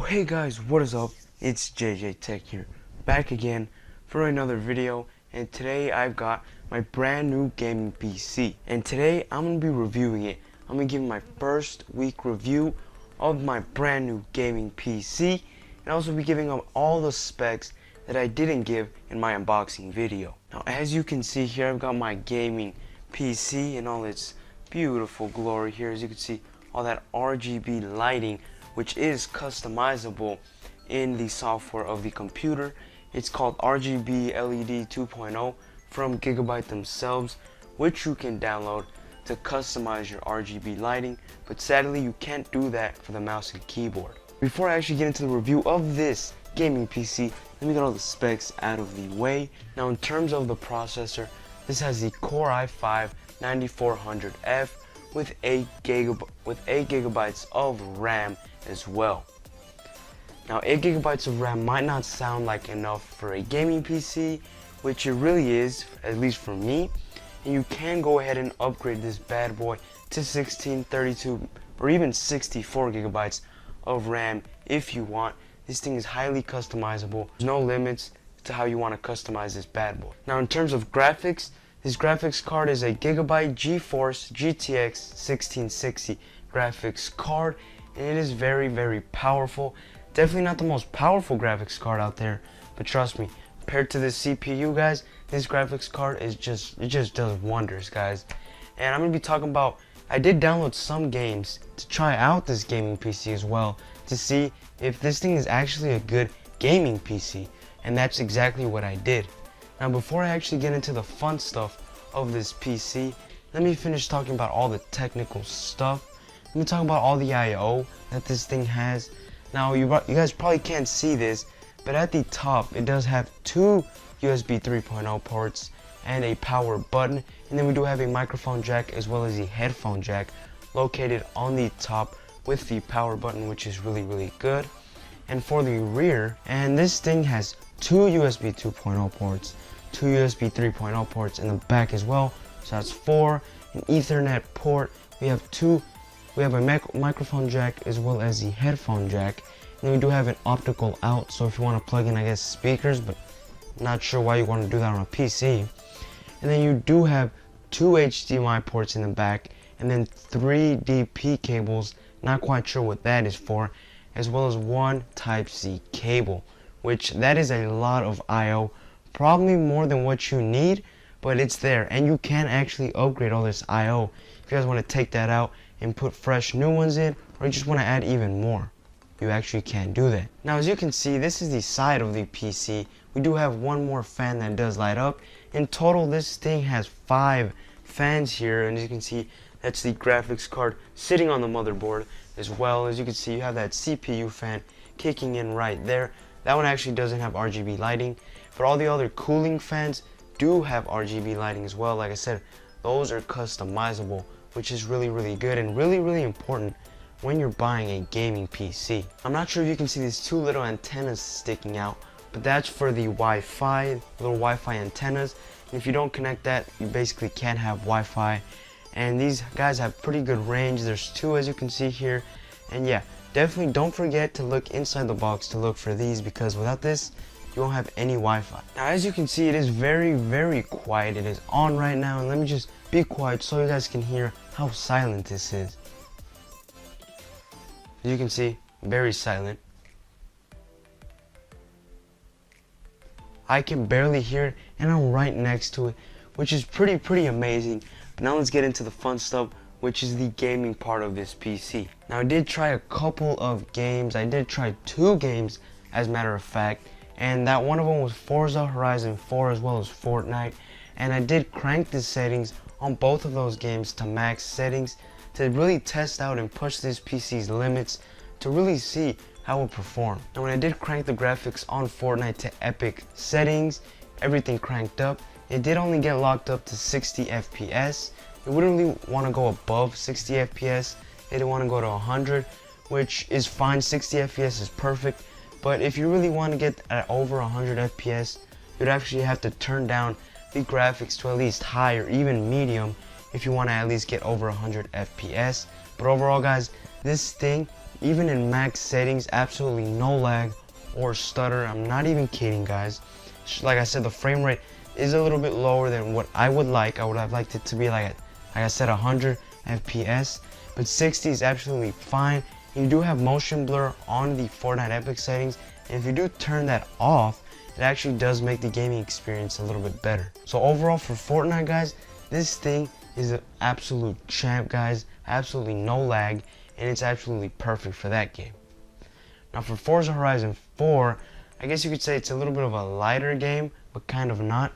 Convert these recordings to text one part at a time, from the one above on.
Hey guys, what is up? It's JJ Tech here, back again for another video, and today I've got my brand new gaming PC, and today I'm going to be reviewing it. I'm going to give my first week review of my brand new gaming PC, and also be giving them all the specs that I didn't give in my unboxing video. Now as you can see here, I've got my gaming PC in all its beautiful glory here. As you can see, all that RGB lighting, which is customizable in the software of the computer. It's called RGB LED 2.0 from Gigabyte themselves, which you can download to customize your RGB lighting, but sadly you can't do that for the mouse and keyboard. Before I actually get into the review of this gaming PC, let me get all the specs out of the way. Now in terms of the processor, this has the Core i5-9400F with 8 gigabytes of RAM as well. Now 8 gigabytes of RAM might not sound like enough for a gaming PC, which it really is, at least for me, and you can go ahead and upgrade this bad boy to 16, 32, or even 64 gigabytes of RAM if you want. This thing is highly customizable. There's no limits to how you want to customize this bad boy. Now in terms of graphics, this graphics card is a Gigabyte GeForce GTX 1660 graphics card, and it is very powerful. Definitely not the most powerful graphics card out there, but trust me, compared to this CPU, guys, this graphics card is just does wonders, guys. And I'm gonna be talking about, I did download some games to try out this gaming PC as well, to see if this thing is actually a good gaming PC, and that's exactly what I did. Now before I actually get into the fun stuff of this PC, let me finish talking about all the technical stuff. Let me talk about all the I/O that this thing has. Now you guys probably can't see this, but at the top it does have two USB 3.0 ports and a power button, and then we do have a microphone jack as well as a headphone jack located on the top with the power button, which is really good. And for the rear, and this thing has two USB 2.0 ports, two USB 3.0 ports in the back as well, so that's 4. An Ethernet port, we have a microphone jack as well as the headphone jack, and then we do have an optical out, so if you want to plug in, I guess, speakers, but not sure why you want to do that on a PC. And then you do have two HDMI ports in the back, and then 3 DP cables, not quite sure what that is for, as well as one Type-C cable, which that is a lot of I/O, probably more than what you need, but it's there, and you can actually upgrade all this I/O if you guys want to take that out and put fresh new ones in, or you just want to add even more. You actually can do that. Now as you can see, this is the side of the PC. We do have one more fan that does light up. In total, this thing has 5 fans here, and as you can see, that's the graphics card sitting on the motherboard, as well as you can see you have that CPU fan kicking in right there. That one actually doesn't have RGB lighting, but all the other cooling fans do have RGB lighting as well. Like I said, those are customizable, which is really good and really important when you're buying a gaming PC. I'm not sure if you can see these two little antennas sticking out, but that's for the Wi-Fi, little Wi-Fi antennas. And if you don't connect that, you basically can't have Wi-Fi. And these guys have pretty good range. There's 2, as you can see here. And yeah, definitely don't forget to look inside the box to look for these, because without this, you won't have any Wi-Fi. Now as you can see, it is very quiet. It is on right now, and let me just be quiet so you guys can hear how silent this is. As you can see, very silent. I can barely hear it, and I'm right next to it, which is pretty amazing. But now let's get into the fun stuff, which is the gaming part of this PC. Now I did try a couple of games. I did try 2 games, as a matter of fact, and that one of them was Forza Horizon 4 as well as Fortnite. And I did crank the settings on both of those games to max settings to really test out and push this PC's limits to really see how it will perform. And when I did crank the graphics on Fortnite to epic settings, everything cranked up, it did only get locked up to 60 FPS. It wouldn't really want to go above 60 FPS. It didn't want to go to 100, which is fine. 60 FPS is perfect. But if you really want to get at over 100 FPS, you'd actually have to turn down the graphics to at least high or even medium if you want to at least get over 100 FPS. But overall, guys, this thing even in max settings, absolutely no lag or stutter. I'm not even kidding, guys. Like I said, the frame rate is a little bit lower than what I would like. I would have liked it to be like I said, 100 FPS, but 60 is absolutely fine. You do have motion blur on the Fortnite Epic settings, and if you do turn that off, it actually does make the gaming experience a little bit better. So overall for Fortnite, guys, this thing is an absolute champ, guys. Absolutely no lag, and it's absolutely perfect for that game. Now for Forza Horizon 4, I guess you could say it's a little bit of a lighter game, but kind of not.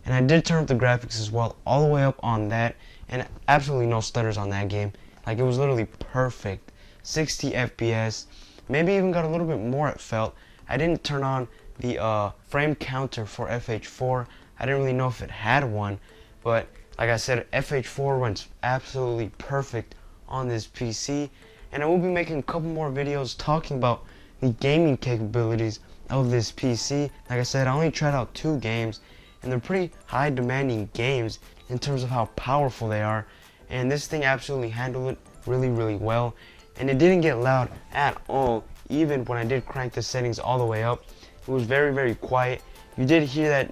And I did turn up the graphics as well, all the way up on that, and absolutely no stutters on that game. Like, it was literally perfect. 60 FPS, maybe even got a little bit more, it felt. I didn't turn on the frame counter for FH4. I didn't really know if it had one, but like I said, FH4 runs absolutely perfect on this PC, and I will be making a couple more videos talking about the gaming capabilities of this PC. Like I said, I only tried out 2 games, and they're pretty high demanding games in terms of how powerful they are, and this thing absolutely handled it really well, and it didn't get loud at all. Even when I did crank the settings all the way up, it was very quiet. You did hear that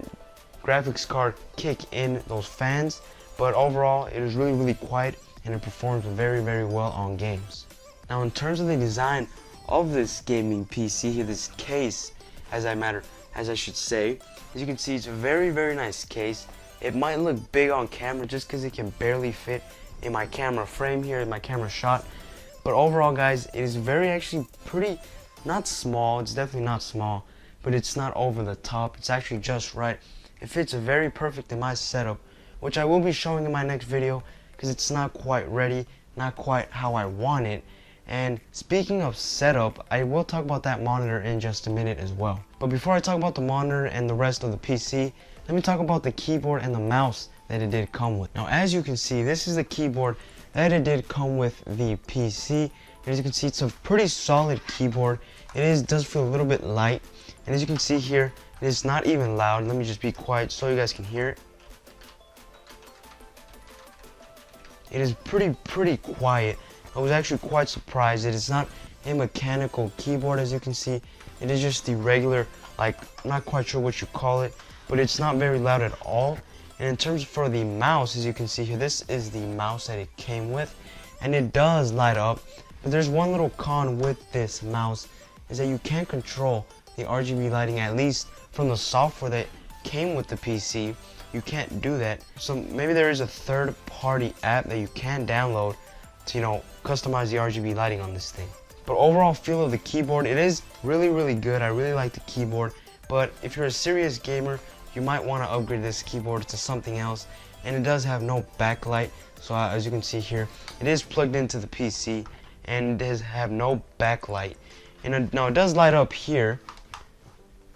graphics card kick in those fans, but overall it was really quiet, and it performs very well on games. Now in terms of the design of this gaming PC here, this case, as I should say, as you can see, it's a very very nice case. It might look big on camera just because it can barely fit in my camera frame here, in my camera shot, but overall, guys, it is actually pretty, not small, it's definitely not small, but it's not over the top. It's actually just right. It fits very perfect in my setup, which I will be showing in my next video because it's not quite ready, not quite how I want it. And speaking of setup, I will talk about that monitor in just a minute as well. But before I talk about the monitor and the rest of the PC, let me talk about the keyboard and the mouse that it did come with. Now as you can see, this is the keyboard that it did come with the PC. And as you can see, it's a pretty solid keyboard. It does feel a little bit light. And as you can see here, it is not even loud. Let me just be quiet so you guys can hear it. It is pretty quiet. I was actually quite surprised. It is not a mechanical keyboard, as you can see. It is just the regular, like, I'm not quite sure what you call it, but it's not very loud at all. And in terms for the mouse, as you can see here, this is the mouse that it came with, and it does light up. But there's one little con with this mouse, is that you can't control the RGB lighting, at least from the software that came with the PC. You can't do that. So maybe there is a third-party app that you can download to, customize the RGB lighting on this thing. But overall feel of the keyboard, it is really good. I really like the keyboard, but if you're a serious gamer, you might want to upgrade this keyboard to something else. And it does have no backlight, so as you can see here, it is plugged into the PC, and it does have no backlight. And now it does light up here.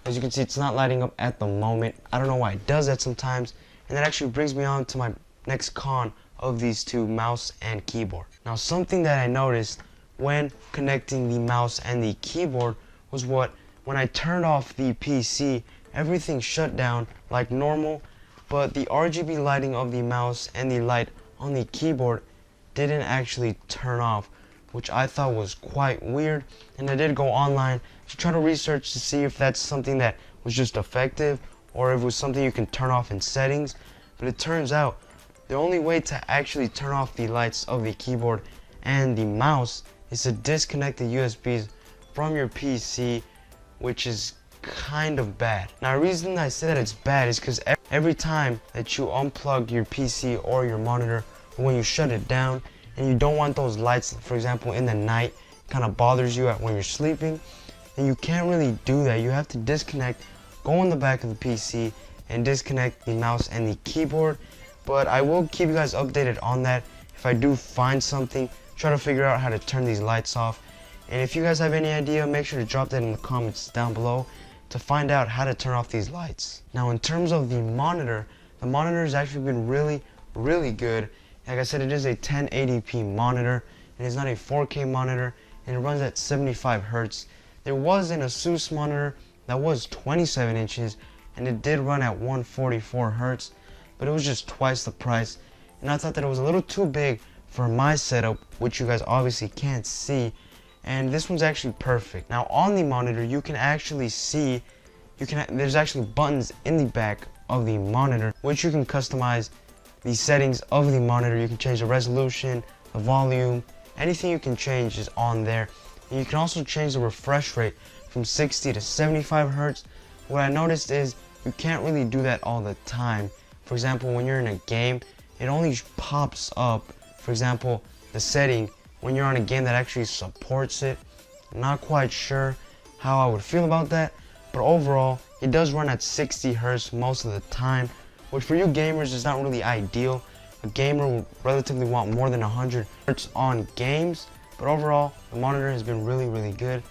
As you can see, it's not lighting up at the moment. I don't know why it does that sometimes. And that actually brings me on to my next con of these two, mouse and keyboard. Now something that I noticed when connecting the mouse and the keyboard was when I turned off the PC, everything shut down like normal, but the RGB lighting of the mouse and the light on the keyboard didn't actually turn off, which I thought was quite weird. And I did go online to try to research to see if that's something that was just effective or if it was something you can turn off in settings. But it turns out the only way to actually turn off the lights of the keyboard and the mouse is to disconnect the USBs from your PC, which is kind of bad. Now the reason I say that it's bad is because every time that you unplug your PC or your monitor, or when you shut it down and you don't want those lights, for example in the night, kind of bothers you when you're sleeping, then you can't really do that. You have to disconnect, go on the back of the PC and disconnect the mouse and the keyboard. But I will keep you guys updated on that if I do find something, try to figure out how to turn these lights off. And if you guys have any idea, make sure to drop that in the comments down below to find out how to turn off these lights. Now in terms of the monitor has actually been really good. Like I said, it is a 1080p monitor, and it's not a 4K monitor, and it runs at 75 Hertz. There was an Asus monitor that was 27 inches, and it did run at 144 Hertz, but it was just twice the price. And I thought that it was a little too big for my setup, which you guys obviously can't see. and this one's actually perfect. Now on the monitor you can actually see, there's actually buttons in the back of the monitor which you can customize the settings of the monitor. You can change the resolution, the volume, anything you can change is on there. And you can also change the refresh rate from 60 to 75 Hertz. What I noticed is you can't really do that all the time. For example, when you're in a game, it only pops up, for example, the setting when you're on a game that actually supports it. I'm not quite sure how I would feel about that, but overall, it does run at 60 Hertz most of the time, which for you gamers is not really ideal. A gamer will relatively want more than 100 Hertz on games, but overall, the monitor has been really, really good.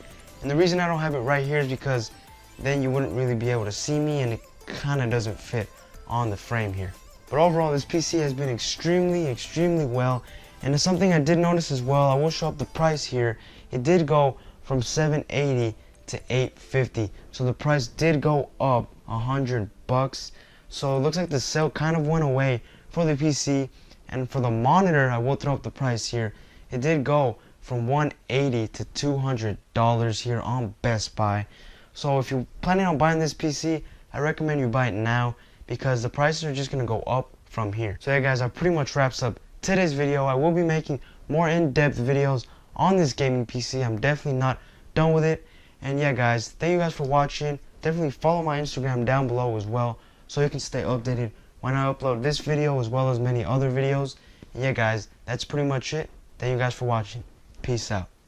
And the reason I don't have it right here is because then you wouldn't really be able to see me, and it kind of doesn't fit on the frame here. But overall, this PC has been extremely well. And it's something I did notice as well. I will show up the price here. It did go from $780 to $850. So the price did go up $100. So it looks like the sale kind of went away for the PC. And for the monitor, I will throw up the price here. It did go from $180 to $200 here on Best Buy. So if you're planning on buying this PC, I recommend you buy it now because the prices are just going to go up from here. So yeah guys, that pretty much wraps up today's video. I will be making more in-depth videos on this gaming PC. I'm definitely not done with it. And yeah guys, thank you guys for watching. Definitely follow my Instagram down below as well so you can stay updated when I upload this video as well as many other videos. And yeah guys, that's pretty much it. Thank you guys for watching. Peace out.